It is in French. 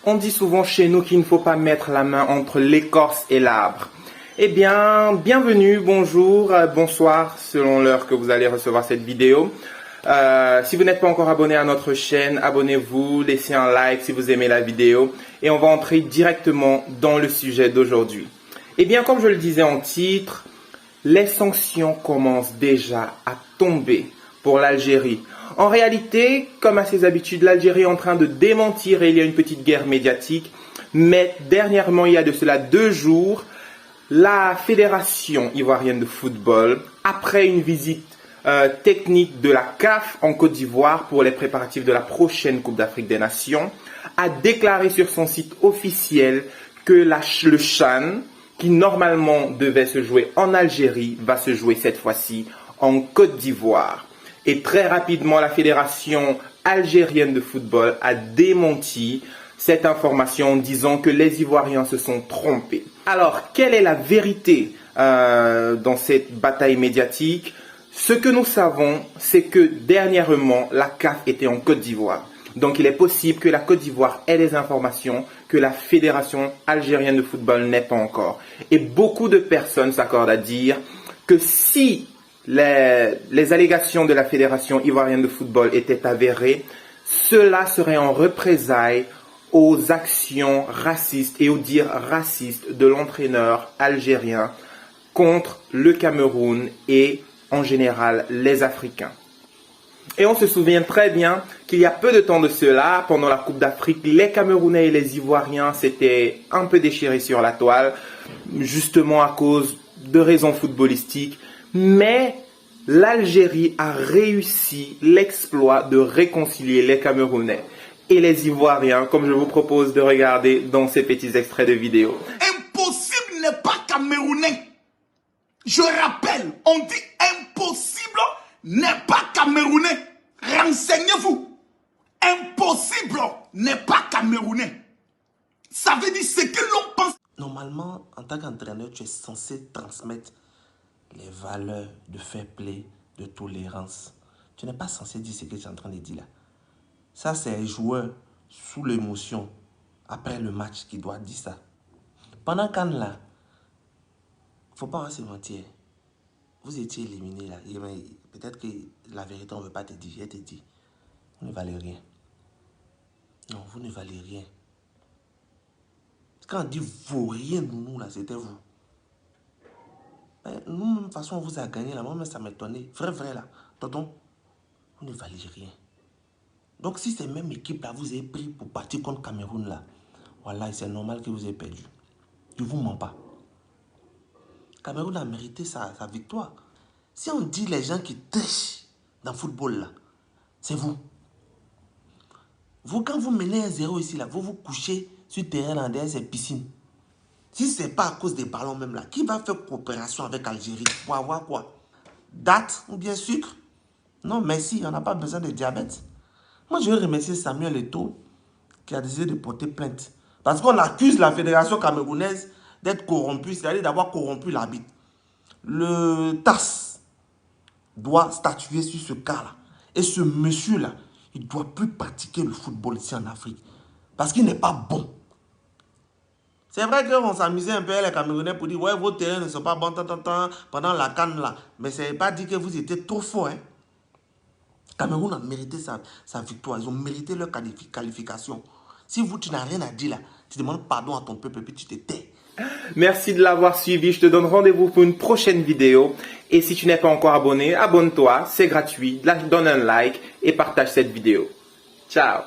On dit souvent chez nous qu'il ne faut pas mettre la main entre l'écorce et l'arbre. Eh bien, bienvenue, bonjour, bonsoir, selon l'heure que vous allez recevoir cette vidéo. Si vous n'êtes pas encore abonné à notre chaîne, abonnez-vous, laissez un like si vous aimez la vidéo. Et on va entrer directement dans le sujet d'aujourd'hui. Eh bien, comme je le disais en titre, les sanctions commencent déjà à tomber pour l'Algérie. En réalité, comme à ses habitudes, l'Algérie est en train de démentir et il y a une petite guerre médiatique. Mais dernièrement, il y a de cela 2 jours, la Fédération ivoirienne de football, après une visite technique de la CAF en Côte d'Ivoire pour les préparatifs de la prochaine Coupe d'Afrique des Nations, a déclaré sur son site officiel que le CHAN, qui normalement devait se jouer en Algérie, va se jouer cette fois-ci en Côte d'Ivoire. Et très rapidement, la Fédération algérienne de football a démenti cette information en disant que les Ivoiriens se sont trompés. Alors, quelle est la vérité dans cette bataille médiatique? Ce que nous savons, c'est que dernièrement, la CAF était en Côte d'Ivoire. Donc, il est possible que la Côte d'Ivoire ait des informations que la Fédération algérienne de football n'ait pas encore. Et beaucoup de personnes s'accordent à dire que si les allégations de la Fédération ivoirienne de football étaient avérées, cela serait en représailles aux actions racistes et aux dires racistes de l'entraîneur algérien contre le Cameroun et en général les Africains. Et on se souvient très bien qu'il y a peu de temps de cela, pendant la Coupe d'Afrique, les Camerounais et les Ivoiriens s'étaient un peu déchirés sur la toile, justement à cause de raisons footballistiques. Mais l'Algérie a réussi l'exploit de réconcilier les Camerounais et les Ivoiriens, comme je vous propose de regarder dans ces petits extraits de vidéo. Impossible n'est pas camerounais. Je rappelle, on dit impossible n'est pas camerounais. Renseignez-vous. Impossible n'est pas camerounais. Ça veut dire ce que l'on pense. Normalement, en tant qu'entraîneur, tu es censé transmettre les valeurs de fair play, de tolérance. Tu n'es pas censé dire ce que tu es en train de dire là. Ça, c'est un joueur sous l'émotion, après le match, qui doit dire ça. Pendant qu'en là, il ne faut pas se mentir. Vous étiez éliminé là. Peut-être que la vérité, on ne veut pas te dire. Je te dis, vous ne valez rien. Non, vous ne valez rien. Quand on dit vous rien, nous là, c'était vous. Nous, de toute façon, on vous a gagné là. Moi, ça m'étonnait. Vrai là. Tonton, vous ne valez rien. Donc, si ces mêmes équipes là, vous avez pris pour partir contre Cameroun là, voilà, c'est normal que vous ayez perdu. Je ne vous mens pas. Cameroun a mérité sa victoire. Si on dit les gens qui trichent dans le football là, c'est vous. Vous, quand vous menez un 0 ici là, vous vous couchez sur le terrain dans derrière ces piscines. Si ce n'est pas à cause des ballons même là, qui va faire coopération avec Algérie pour avoir quoi? Date ou bien sucre? Non, merci, on n'a pas besoin de diabète. Moi, je veux remercier Samuel Eto'o qui a décidé de porter plainte. Parce qu'on accuse la fédération camerounaise d'être corrompue, c'est-à-dire d'avoir corrompu l'arbitre. Le TAS doit statuer sur ce cas-là. Et ce monsieur-là, il ne doit plus pratiquer le football ici en Afrique. Parce qu'il n'est pas bon. C'est vrai qu'on s'amusait un peu les Camerounais pour dire, ouais, vos terrains ne sont pas bons pendant la CAN là. Mais ce n'est pas dit que vous étiez trop fort. Hein. Cameroun a mérité sa victoire. Ils ont mérité leur qualification. Si vous, tu n'as rien à dire là, tu demandes pardon à ton peuple et puis tu te tais. Merci de l'avoir suivi. Je te donne rendez-vous pour une prochaine vidéo. Et si tu n'es pas encore abonné, abonne-toi. C'est gratuit. Donne un like et partage cette vidéo. Ciao.